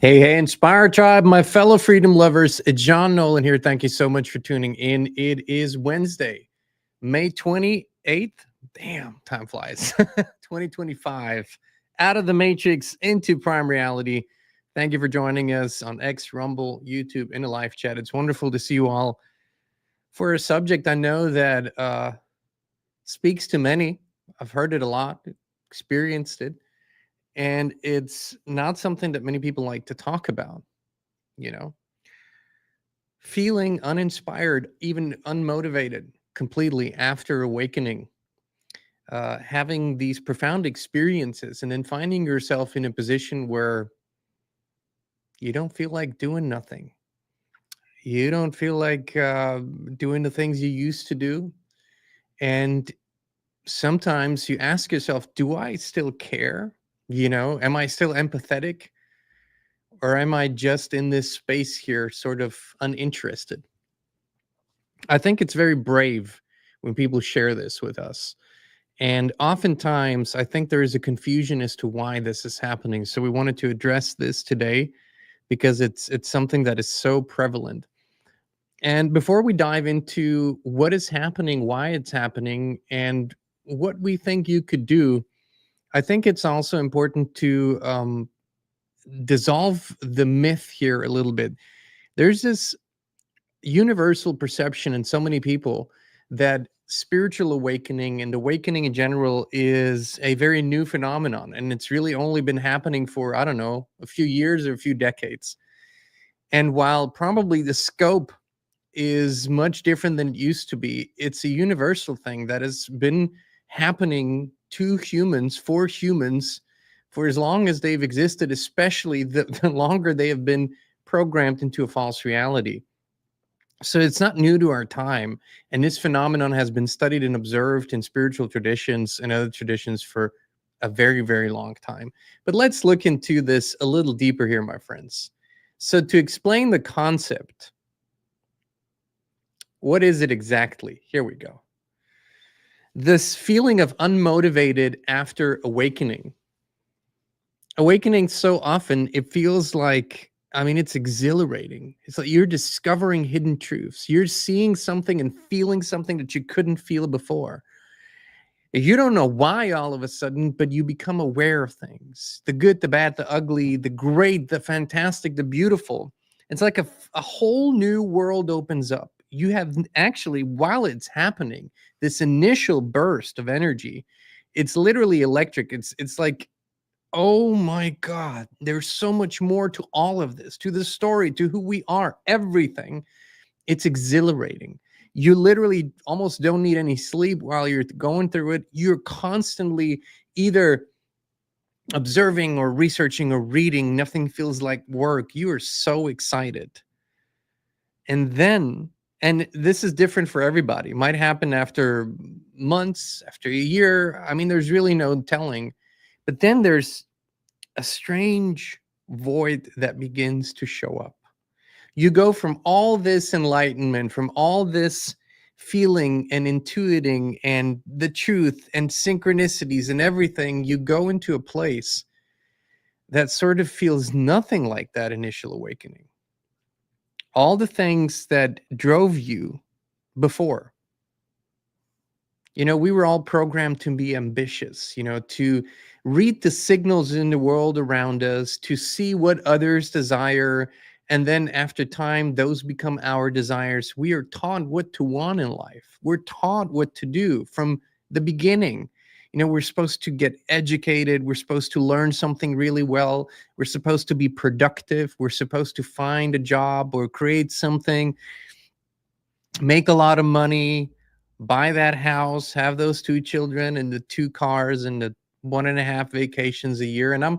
Hey, Inspire Tribe, my fellow freedom lovers. It's John Nolan here. Thank you so much for tuning in. It is Wednesday, May 28th. Damn, time flies. 2025. Out of the matrix into prime reality. Thank you for joining us on X, Rumble, YouTube, in a live chat. It's wonderful to see you all for a subject I know that speaks to many. I've heard it a lot, experienced it, and it's not something that many people like to talk about. You know, feeling uninspired, even unmotivated completely after awakening, having these profound experiences, and then finding yourself in a position where you don't feel like doing nothing. You don't feel like doing the things you used to do. And sometimes you ask yourself, do I still care? Am I still empathetic? Or am I just in this space here, sort of uninterested? I think it's very brave when people share this with us. And oftentimes, I think there is a confusion as to why this is happening. So we wanted to address this today because it's something that is so prevalent. And before we dive into what is happening, why it's happening, and what we think you could do, I think it's also important to dissolve the myth here a little bit. There's this universal perception in so many people that spiritual awakening and awakening in general is a very new phenomenon, and it's really only been happening for, I don't know, a few years or a few decades. And while probably the scope is much different than it used to be, it's a universal thing that has been happening to humans, for as long as they've existed, especially the longer they have been programmed into a false reality. So it's not new to our time. And this phenomenon has been studied and observed in spiritual traditions and other traditions for a very, very long time. But let's look into this a little deeper here, my friends. So to explain the concept, what is it exactly? Here we go. This feeling of unmotivated after awakening. Awakening, so often it feels like, I mean, it's exhilarating. It's like you're discovering hidden truths. You're seeing something and feeling something that you couldn't feel before. You don't know why all of a sudden, but you become aware of things, the good, the bad, the ugly, the great, the fantastic, the beautiful. It's like a whole new world opens up. You have actually, while it's happening, this initial burst of energy, it's literally electric. It's like, oh my God, there's so much more to all of this, to the story, to who we are, everything. It's exhilarating. You literally almost don't need any sleep while you're going through it. You're constantly either observing or researching or reading. Nothing feels like work. You are so excited. And then, and this is different for everybody. It might happen after months, after a year. I mean, there's really no telling. But then there's a strange void that begins to show up. You go from all this enlightenment, from all this feeling and intuiting and the truth and synchronicities and everything, you go into a place that sort of feels nothing like that initial awakening. All the things that drove you before. We were all programmed to be ambitious, to read the signals in the world around us, to see what others desire. And then after time, those become our desires. We are taught what to want in life. We're taught what to do from the beginning. We're supposed to get educated. We're supposed to learn something really well. We're supposed to be productive. We're supposed to find a job or create something, make a lot of money, buy that house, have those 2 children and the 2 cars and the 1.5 vacations a year. And I'm,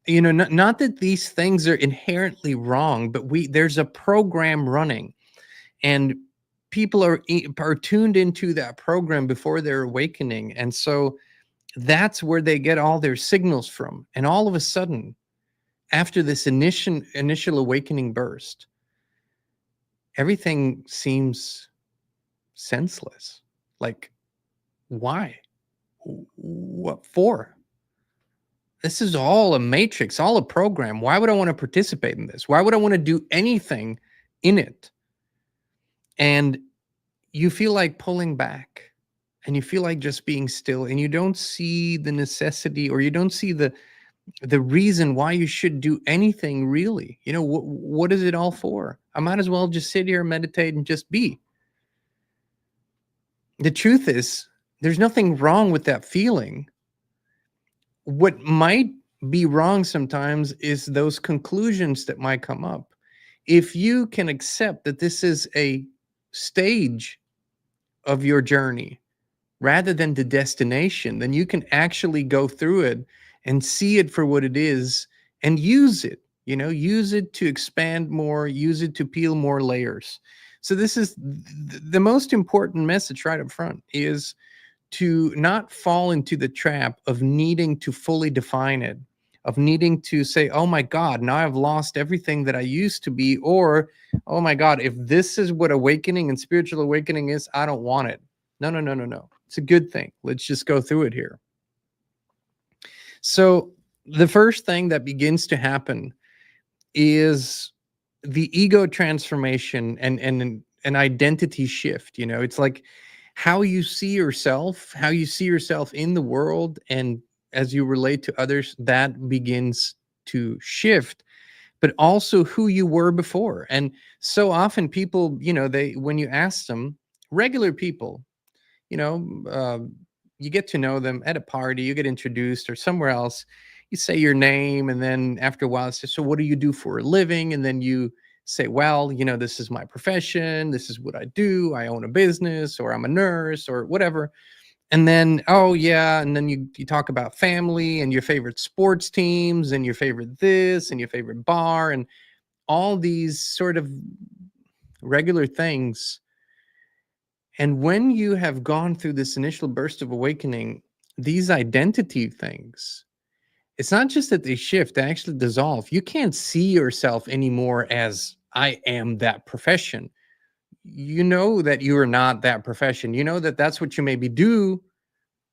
not that these things are inherently wrong, but there's a program running, and people are tuned into that program before their awakening. And so that's where they get all their signals from. And all of a sudden, after this initial awakening burst, everything seems senseless. Like, why? What for? This is all a matrix, all a program. Why would I want to participate in this? Why would I want to do anything in it? And you feel like pulling back, and you feel like just being still, and you don't see the necessity, or you don't see the reason why you should do anything really. What is it all for? I might as well just sit here and meditate and just be. The truth is, there's nothing wrong with that feeling. What might be wrong sometimes is those conclusions that might come up. If you can accept that this is a stage of your journey rather than the destination, then you can actually go through it and see it for what it is and use it. Use it to expand more, use it to peel more layers. So this is the most important message right up front, is to not fall into the trap of needing to fully define it, of needing to say, oh my God, now I've lost everything that I used to be, or, oh my God, if this is what awakening and spiritual awakening is, I don't want it. No, no, no, no, no. It's a good thing. Let's just go through it here. So the first thing that begins to happen is the ego transformation and an identity shift. It's like how you see yourself in the world, and as you relate to others, that begins to shift, but also who you were before. And so often people, when you ask them, regular people, you know, uh, you get to know them at a party, you get introduced or somewhere else, you say your name, and then after a while, it's just, so what do you do for a living? And then you say, well, this is my profession, this is what I do, I own a business, or I'm a nurse, or whatever. And then, oh yeah, and then you talk about family and your favorite sports teams and your favorite this and your favorite bar and all these sort of regular things. And when you have gone through this initial burst of awakening, these identity things, it's not just that they shift, they actually dissolve. You can't see yourself anymore as I am that profession. You know that you are not that profession. You know that that's what you maybe do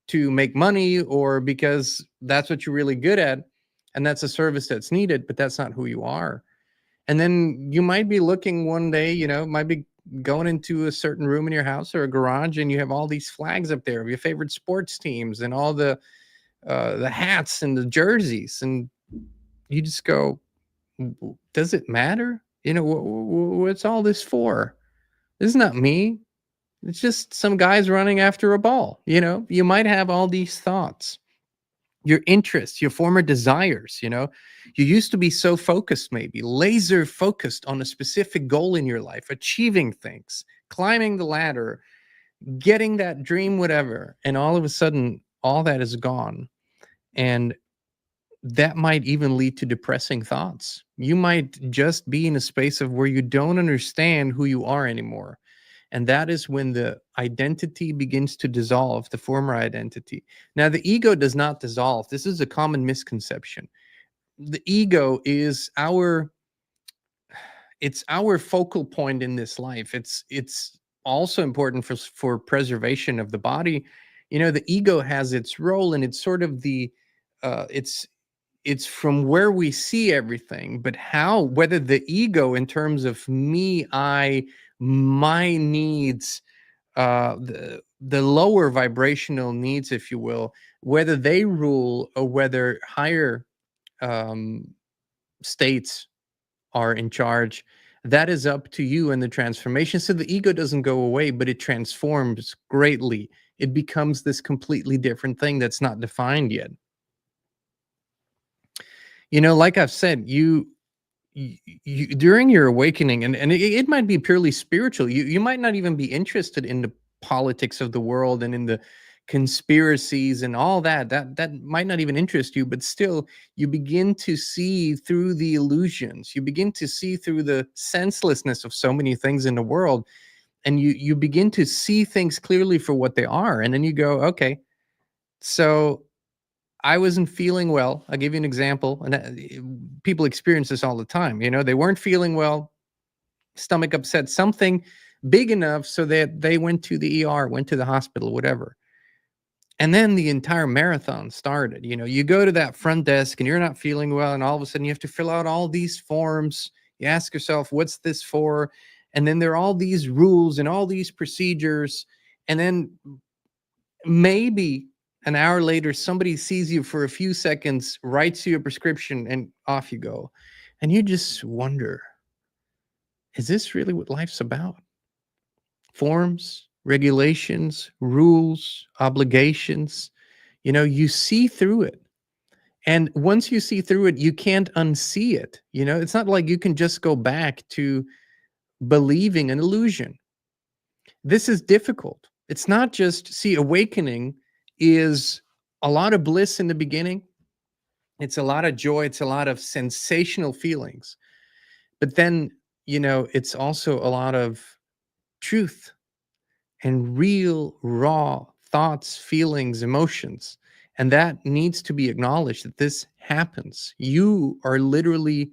to make money, or because that's what you're really good at and that's a service that's needed, but that's not who you are. And then you might be looking one day, might be going into a certain room in your house or a garage, and you have all these flags up there of your favorite sports teams and all the hats and the jerseys, and you just go, does it matter? What's all this for? This is not me. It's just some guys running after a ball. You might have all these thoughts, your interests, your former desires. You used to be so focused, maybe laser focused on a specific goal in your life, achieving things, climbing the ladder, getting that dream, whatever. And all of a sudden, all that is gone. And that might even lead to depressing thoughts. You might just be in a space of where you don't understand who you are anymore. And that is when the identity begins to dissolve, the former identity. Now, the ego does not dissolve. This is a common misconception. The ego is it's our focal point in this life. It's also important for preservation of the body. The ego has its role, and it's sort of it's from where we see everything, but whether the ego, in terms of me, my needs, the lower vibrational needs, if you will, whether they rule or whether higher um, states are in charge, that is up to you and the transformation. So the ego doesn't go away, but it transforms greatly. It becomes this completely different thing that's not defined yet. Like I've said, you during your awakening, and it might be purely spiritual. You might not even be interested in the politics of the world and in the conspiracies and all that might not even interest you, but still you begin to see through the illusions. You begin to see through the senselessness of so many things in the world, and you begin to see things clearly for what they are. And then you go, okay, so I wasn't feeling well. I'll give you an example. And people experience this all the time. They weren't feeling well, stomach upset, something big enough so that they went to the ER, went to the hospital, whatever. And then the entire marathon started. You go to that front desk and you're not feeling well, and all of a sudden you have to fill out all these forms. You ask yourself, what's this for? And then there are all these rules and all these procedures. And then maybe an hour later, somebody sees you for a few seconds, writes you a prescription, and off you go. And you just wonder, is this really what life's about? Forms, regulations, rules, obligations. You see through it. And once you see through it, you can't unsee it. It's not like you can just go back to believing an illusion. This is difficult. It's not just, awakening is a lot of bliss in the beginning. It's a lot of joy. It's a lot of sensational feelings. But then, it's also a lot of truth and real, raw thoughts, feelings, emotions. And that needs to be acknowledged, that this happens. You are literally,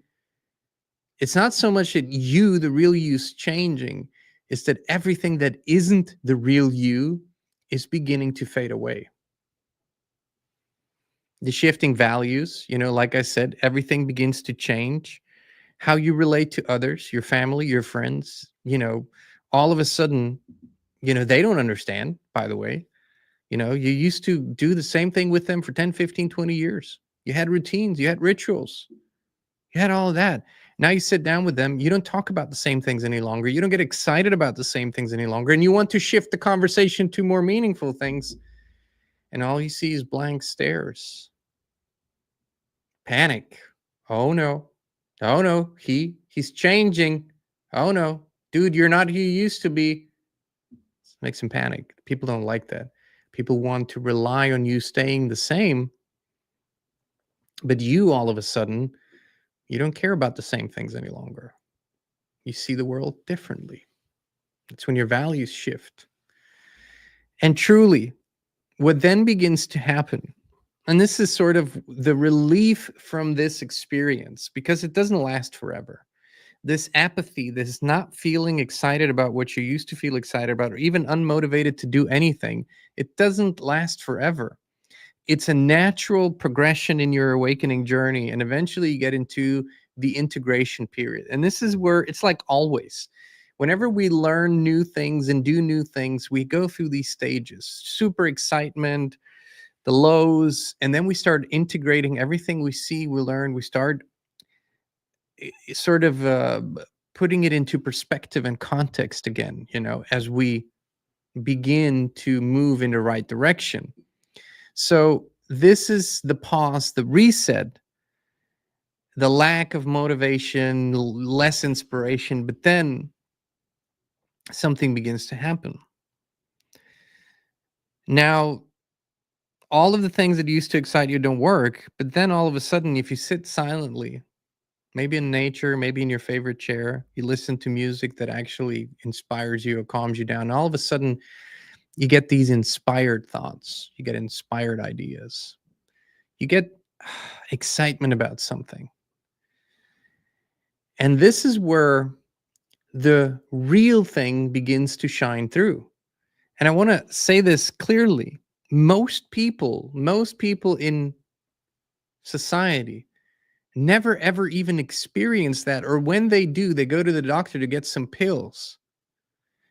it's not so much that you, the real you, is changing, it's that everything that isn't the real you is beginning to fade away. The shifting values, like I said, everything begins to change. How you relate to others, your family, your friends, all of a sudden, they don't understand, by the way. You used to do the same thing with them for 10, 15, 20 years. You had routines, you had rituals, you had all of that. Now you sit down with them, you don't talk about the same things any longer. You don't get excited about the same things any longer. And you want to shift the conversation to more meaningful things. And all you see is blank stares. Panic. Oh no. Oh no. He's changing. Oh no. Dude, you're not who you used to be. Makes him panic. People don't like that. People want to rely on you staying the same. But you, all of a sudden, you don't care about the same things any longer. You see the world differently. It's when your values shift. And truly, what then begins to happen, and this is sort of the relief from this experience, because it doesn't last forever. This apathy, this not feeling excited about what you used to feel excited about, or even unmotivated to do anything, it doesn't last forever. It's a natural progression in your awakening journey. And eventually you get into the integration period. And this is where it's like always. Whenever we learn new things and do new things, we go through these stages: super excitement, the lows, and then we start integrating everything we see, we learn, we start sort of putting it into perspective and context again, as we begin to move in the right direction. So this is the pause, the reset, the lack of motivation, less inspiration, but then something begins to happen. Now, all of the things that used to excite you don't work, but then all of a sudden, if you sit silently, maybe in nature, maybe in your favorite chair, you listen to music that actually inspires you or calms you down, all of a sudden, you get these inspired thoughts, you get inspired ideas, you get excitement about something. And this is where the real thing begins to shine through. And I want to say this clearly. Most people in society never ever even experience that. Or when they do, they go to the doctor to get some pills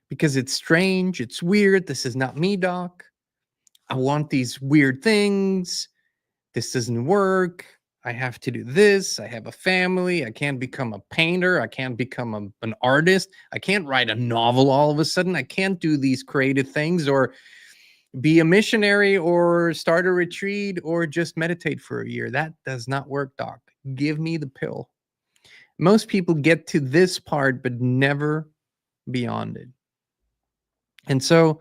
because it's strange, it's weird. This is not me, doc. I want these weird things. This doesn't work. I have to do this. I have a family. I can't become a painter. I can't become an artist. I can't write a novel all of a sudden. I can't do these creative things or be a missionary or start a retreat or just meditate for a year. That does not work, doc. Give me the pill. Most people get to this part, but never beyond it. And so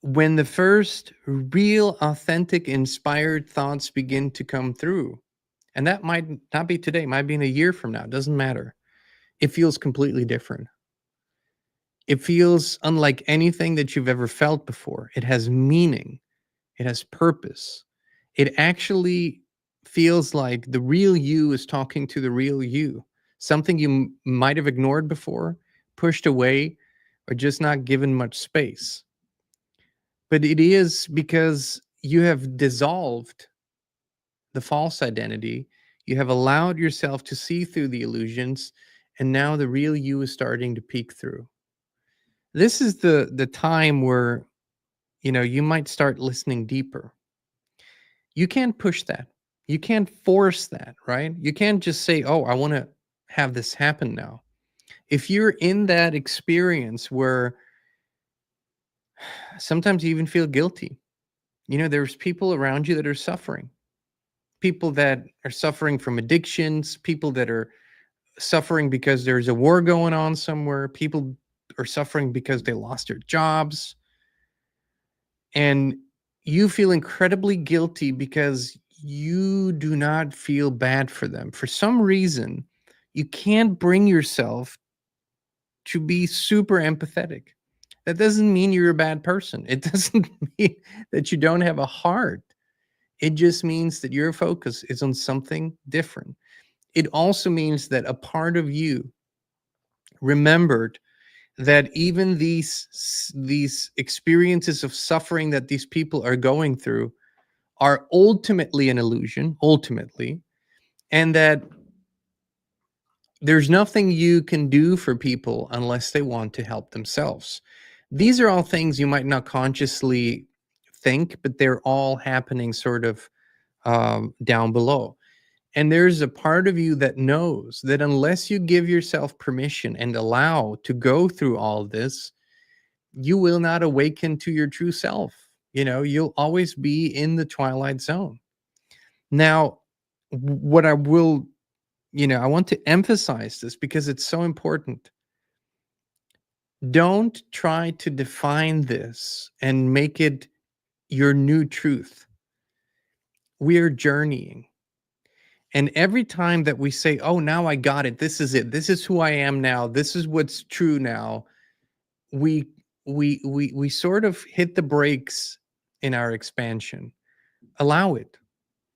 when the first real, authentic, inspired thoughts begin to come through, and that might not be today, might be in a year from now, it doesn't matter. It feels completely different. It feels unlike anything that you've ever felt before. It has meaning. It has purpose. It actually feels like the real you is talking to the real you. Something you might have ignored before, pushed away, or just not given much space. But it is because you have dissolved the false identity. You have allowed yourself to see through the illusions, and now the real you is starting to peek through. This is the time where, you might start listening deeper. You can't push that. You can't force that, right? You can't just say, "Oh, I want to have this happen now." If you're in that experience where sometimes you even feel guilty, there's people around you that are suffering. People that are suffering from addictions, people that are suffering because there's a war going on somewhere, people are suffering because they lost their jobs, and you feel incredibly guilty because you do not feel bad for them. For some reason, you can't bring yourself to be super empathetic. That doesn't mean you're a bad person. It doesn't mean that you don't have a heart. It just means that your focus is on something different. It also means that a part of you remembered that even these experiences of suffering that these people are going through are ultimately an illusion, ultimately, and that there's nothing you can do for people unless they want to help themselves. These are all things you might not consciously think, but they're all happening sort of down below. And there's a part of you that knows that unless you give yourself permission and allow to go through all this, you will not awaken to your true self. You'll always be in the twilight zone. Now, what I will, I want to emphasize this because it's so important. Don't try to define this and make it your new truth. We are journeying. And every time that we say, "Oh, now I got it. This is it. This is who I am now. This is what's true now," we we sort of hit the brakes in our expansion. Allow it.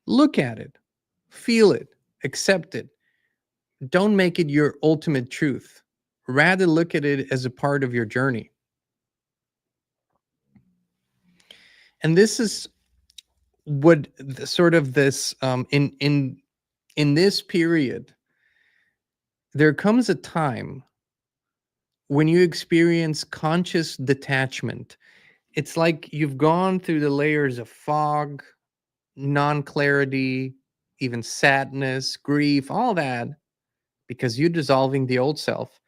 Look at it. Feel it. Accept it. Don't make it your ultimate truth. Rather look at it as a part of your journey. And this is what sort of this in this period, there comes a time when you experience conscious detachment. It's like you've gone through the layers of fog, non-clarity, even sadness, grief, all that, because you're dissolving the old self.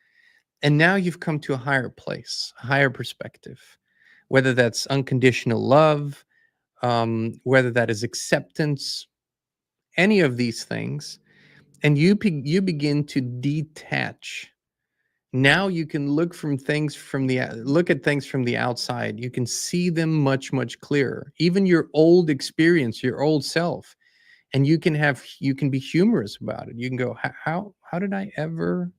And now you've come to a higher place, a higher perspective, whether that's unconditional love, whether that is acceptance, any of these things. And you begin to detach. Now you can look at things from the outside. You can see them much clearer. Even your old experience, your old self, and you can be humorous about it. You can go, how did I ever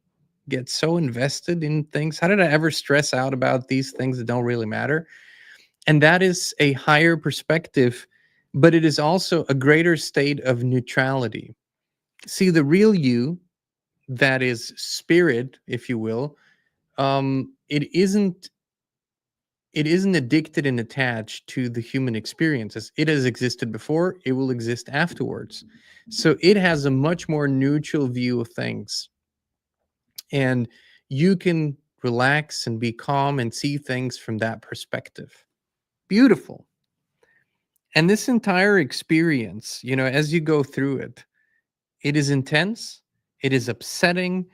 get so invested in things? How did I ever stress out about these things that don't really matter? And that is a higher perspective, but it is also a greater state of neutrality. See, the real you, that is spirit, if you will, it isn't addicted and attached to the human experiences. It has existed before, it will exist afterwards. So it has a much more neutral view of things. And you can relax and be calm and see things from that perspective. Beautiful. And this entire experience, as you go through it, it is intense, it is upsetting,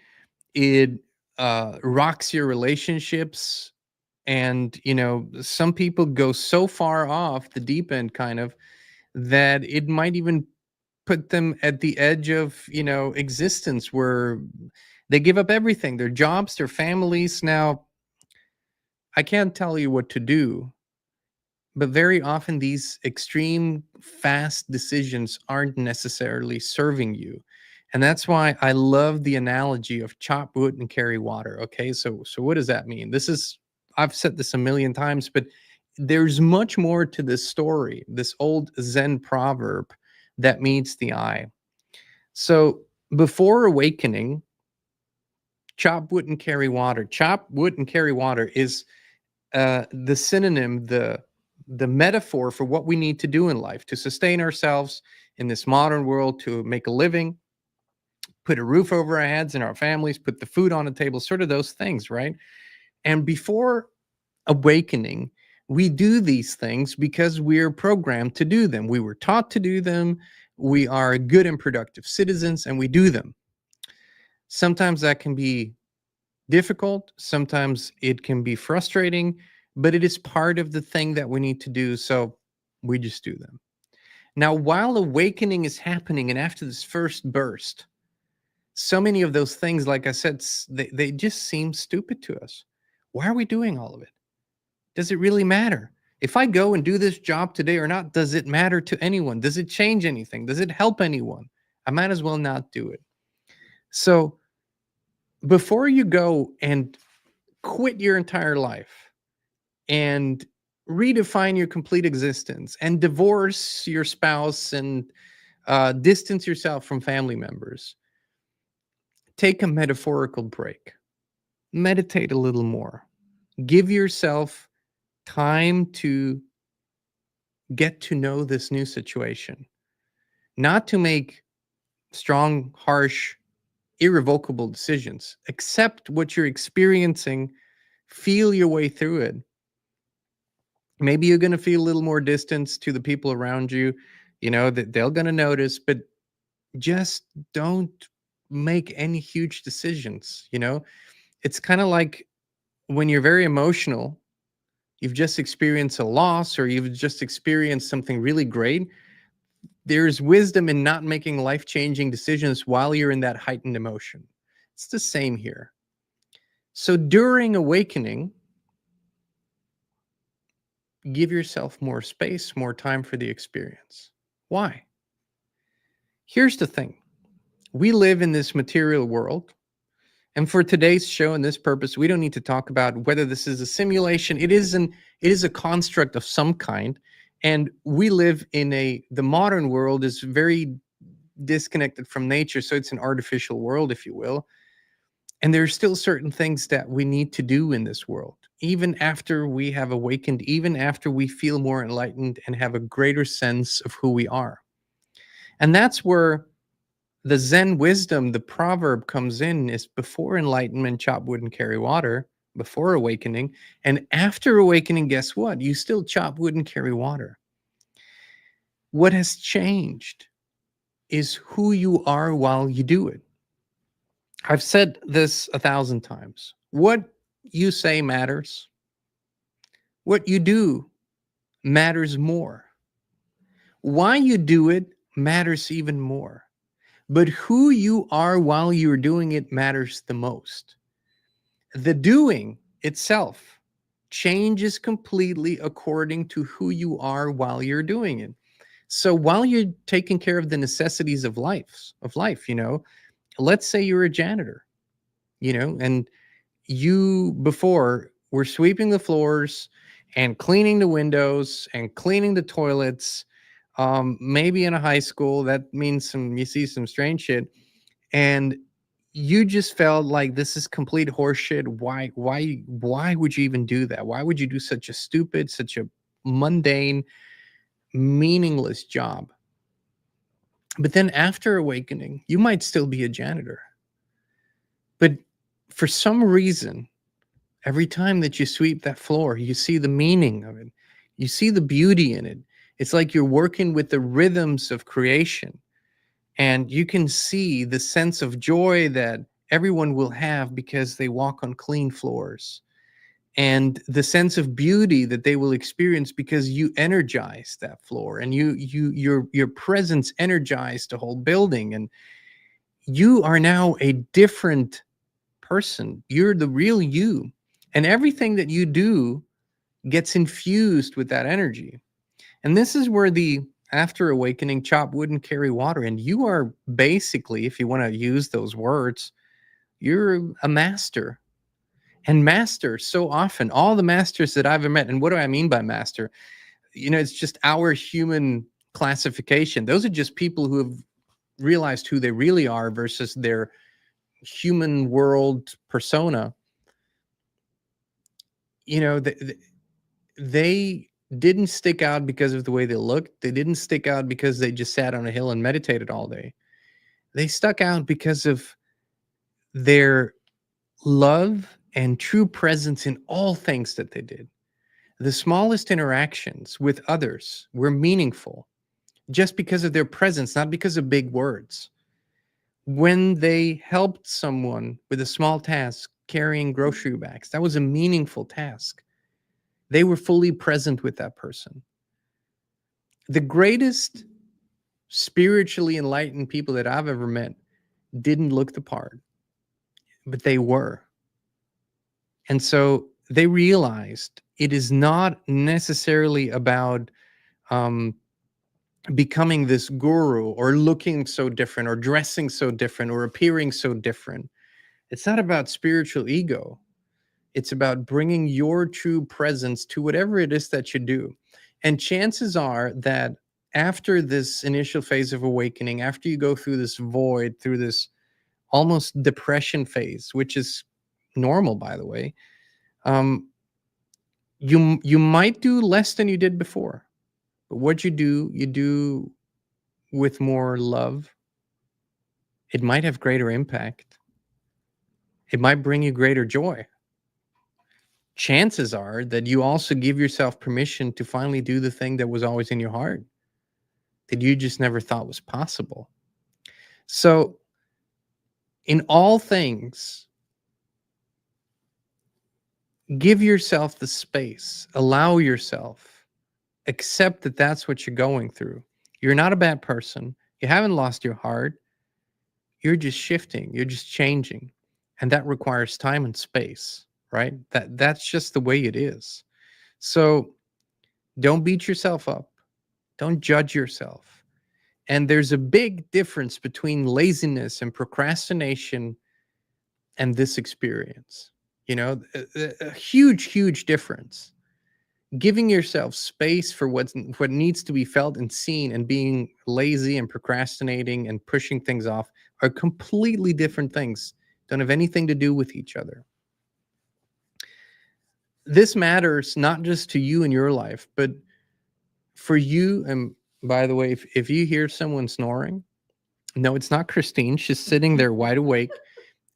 it rocks your relationships. And some people go so far off the deep end, kind of, that it might even put them at the edge of existence, where they give up everything, their jobs, their families. Now, I can't tell you what to do, but very often these extreme fast decisions aren't necessarily serving you. And that's why I love the analogy of chop wood and carry water. Okay, so what does that mean? I've said this a million times, but there's much more to this story, this old Zen proverb that meets the eye. So before awakening, chop wood and carry water. Chop wood and carry water is the synonym, the metaphor for what we need to do in life to sustain ourselves in this modern world, to make a living, put a roof over our heads and our families, put the food on the table, sort of those things, right? And before awakening, we do these things because we're programmed to do them. We were taught to do them. We are good and productive citizens, and we do them. Sometimes that can be difficult. Sometimes it can be frustrating, but it is part of the thing that we need to do. So we just do them. Now, while awakening is happening, and after this first burst, so many of those things, like I said, they just seem stupid to us. Why are we doing all of it? Does it really matter? If I go and do this job today or not, does it matter to anyone? Does it change anything? Does it help anyone? I might as well not do it. So before you go and quit your entire life and redefine your complete existence and divorce your spouse and distance yourself from family members, take a metaphorical break. Meditate a little more. Give yourself time to get to know this new situation, not to make strong, harsh, irrevocable decisions. Accept what you're experiencing, feel your way through it. Maybe you're going to feel a little more distance to the people around you, that they're going to notice, but just don't make any huge decisions. It's kind of like when you're very emotional, you've just experienced a loss or you've just experienced something really great. There's wisdom in not making life-changing decisions while you're in that heightened emotion. It's the same here. So during awakening, give yourself more space, more time for the experience. Why? Here's the thing. We live in this material world. And for today's show and this purpose, we don't need to talk about whether this is a simulation. It is a construct of some kind. And we live in the modern world is very disconnected from nature. So it's an artificial world, if you will. And there are still certain things that we need to do in this world, even after we have awakened, even after we feel more enlightened and have a greater sense of who we are. And that's where the Zen wisdom, the proverb comes in, is before enlightenment, chop wood and carry water, before awakening. And after awakening, guess what? You still chop wood and carry water. What has changed is who you are while you do it. I've said this 1,000 times. What you say matters. What you do matters more. Why you do it matters even more. But who you are while you're doing it matters the most. The doing itself changes completely according to who you are while you're doing it. So while you're taking care of the necessities of life, let's say you're a janitor, and you before were sweeping the floors and cleaning the windows and cleaning the toilets. Maybe in a high school, that means you see some strange shit. And you just felt like this is complete horseshit. Why would you even do that? Why would you do such a stupid, such a mundane, meaningless job? But then after awakening, you might still be a janitor. But for some reason, every time that you sweep that floor, you see the meaning of it. You see the beauty in it. It's like you're working with the rhythms of creation. And you can see the sense of joy that everyone will have because they walk on clean floors. And the sense of beauty that they will experience because you energize that floor and your presence energized the whole building. And you are now a different person. You're the real you. And everything that you do gets infused with that energy. And this is where the after awakening, chop wood and carry water. And you are basically, if you want to use those words, you're a master. And master, so often, all the masters that I've ever met, and what do I mean by master? It's just our human classification. Those are just people who have realized who they really are versus their human world persona. They didn't stick out because of the way they looked. They didn't stick out because they just sat on a hill and meditated all day. They stuck out because of their love and true presence in all things that they did. The smallest interactions with others were meaningful just because of their presence, not because of big words. When they helped someone with a small task, carrying grocery bags, that was a meaningful task. They were fully present with that person. The greatest spiritually enlightened people that I've ever met didn't look the part, but they were. And so they realized it is not necessarily about becoming this guru or looking so different or dressing so different or appearing so different. It's not about spiritual ego. It's about bringing your true presence to whatever it is that you do. And chances are that after this initial phase of awakening, after you go through this void, through this almost depression phase, which is normal, by the way, you might do less than you did before. But what you do with more love. It might have greater impact. It might bring you greater joy. Chances are that you also give yourself permission to finally do the thing that was always in your heart, that you just never thought was possible. So, in all things, give yourself the space, allow yourself, accept that that's what you're going through. You're not a bad person. You haven't lost your heart. You're just shifting, you're just changing. And that requires time and space, right? That's just the way it is. So don't beat yourself up. Don't judge yourself. And there's a big difference between laziness and procrastination and this experience. You know, a huge, huge difference. Giving yourself space for what needs to be felt and seen, and being lazy and procrastinating and pushing things off are completely different things. Don't have anything to do with each other. This matters not just to you in your life, but for you. And by the way, if you hear someone snoring, no, it's not Christine. She's sitting there wide awake.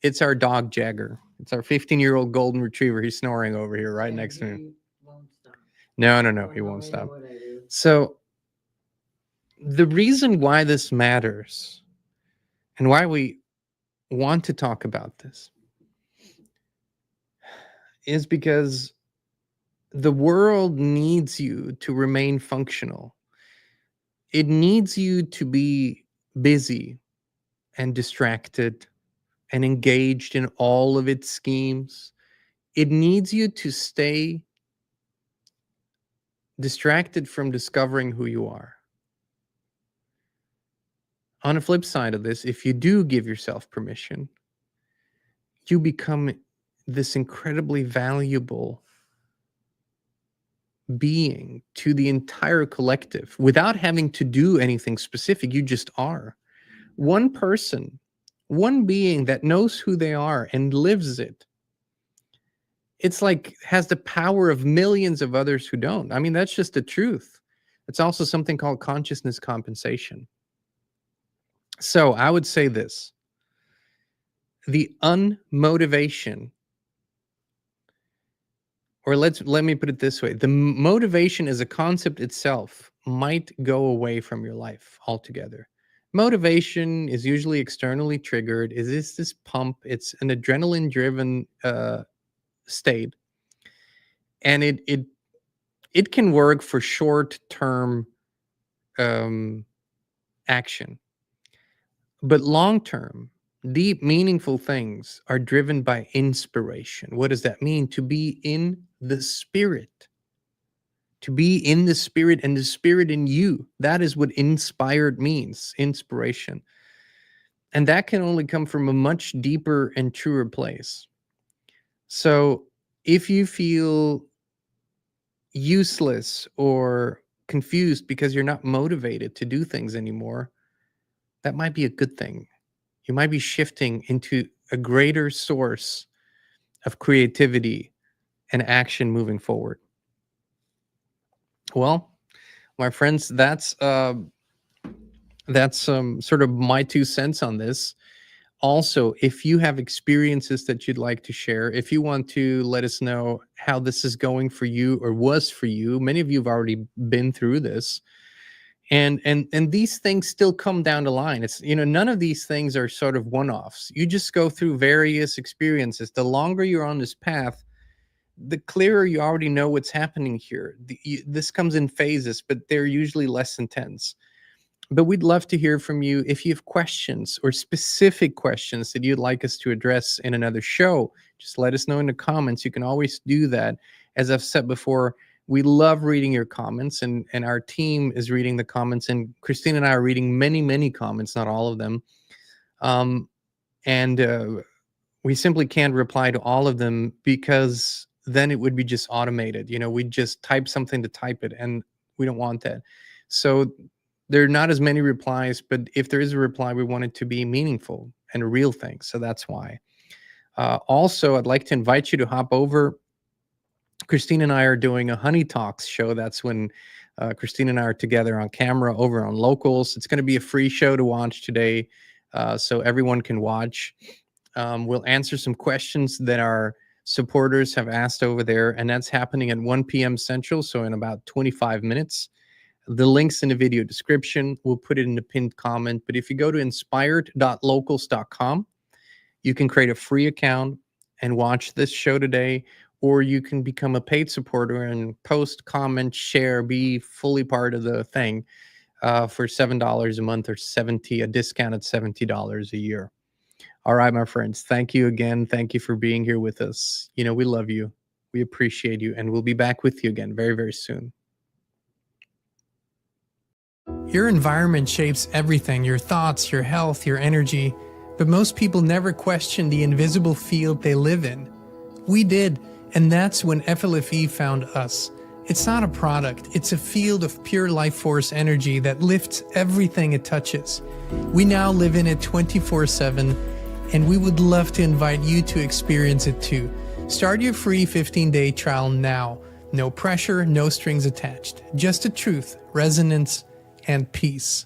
It's our dog, Jagger. It's our 15-year-old golden retriever. He's snoring over here right next to me. No, he won't stop. So the reason why this matters and why we want to talk about this is because the world needs you to remain functional. It needs you to be busy and distracted and engaged in all of its schemes. It needs you to stay distracted from discovering who you are. On the flip side of this, if you do give yourself permission, you become this incredibly valuable being to the entire collective without having to do anything specific. You just are. One person, one being that knows who they are and lives it. It's like has the power of millions of others who don't. I mean, that's just the truth. It's also something called consciousness compensation. So I would say this: the unmotivation, or let me put it this way, the motivation as a concept itself might go away from your life altogether. Motivation is usually externally triggered. Is this pump? It's an adrenaline driven state, and it can work for short term action, but long term, deep, meaningful things are driven by inspiration. What does that mean? To be in the spirit. To be in the spirit and the spirit in you. That is what inspired means, inspiration. And that can only come from a much deeper and truer place. So if you feel useless or confused because you're not motivated to do things anymore, that might be a good thing. You might be shifting into a greater source of creativity and action moving forward. Well, my friends, that's sort of my 2 cents on this. Also, if you have experiences that you'd like to share, if you want to let us know how this is going for you or was for you, many of you have already been through this. And these things still come down the line. It's, none of these things are sort of one-offs. You just go through various experiences. The longer you're on this path, the clearer you already know what's happening here. This comes in phases, but they're usually less intense. But we'd love to hear from you. If you have questions or specific questions that you'd like us to address in another show, just let us know in the comments. You can always do that. As I've said before, we love reading your comments, and our team is reading the comments, and Kristin and I are reading many, many comments, not all of them. And we simply can't reply to all of them because then it would be just automated. We'd just type something to type it, and we don't want that. So there are not as many replies, but if there is a reply, we want it to be meaningful and a real thing. So that's why. Also, I'd like to invite you to hop over. Kristin and I are doing a Honey Talks show. That's when Kristin and I are together on camera over on Locals. It's going to be a free show to watch today, so everyone can watch. We'll answer some questions that our supporters have asked over there, and that's happening at 1 p.m. Central, so in about 25 minutes. The link's in the video description. We'll put it in the pinned comment. But if you go to inspired.locals.com, you can create a free account and watch this show today, or you can become a paid supporter and post, comment, share, be fully part of the thing for $7 a month, or a discounted $70 a year. All right, my friends, thank you again. Thank you for being here with us. We love you. We appreciate you, and we'll be back with you again very, very soon. Your environment shapes everything: your thoughts, your health, your energy. But most people never question the invisible field they live in. We did, and that's when FLFE found us. It's not a product, it's a field of pure life force energy that lifts everything it touches. We now live in it 24/7, and we would love to invite you to experience it too. Start your free 15-day trial now. No pressure, no strings attached. Just the truth, resonance, and peace.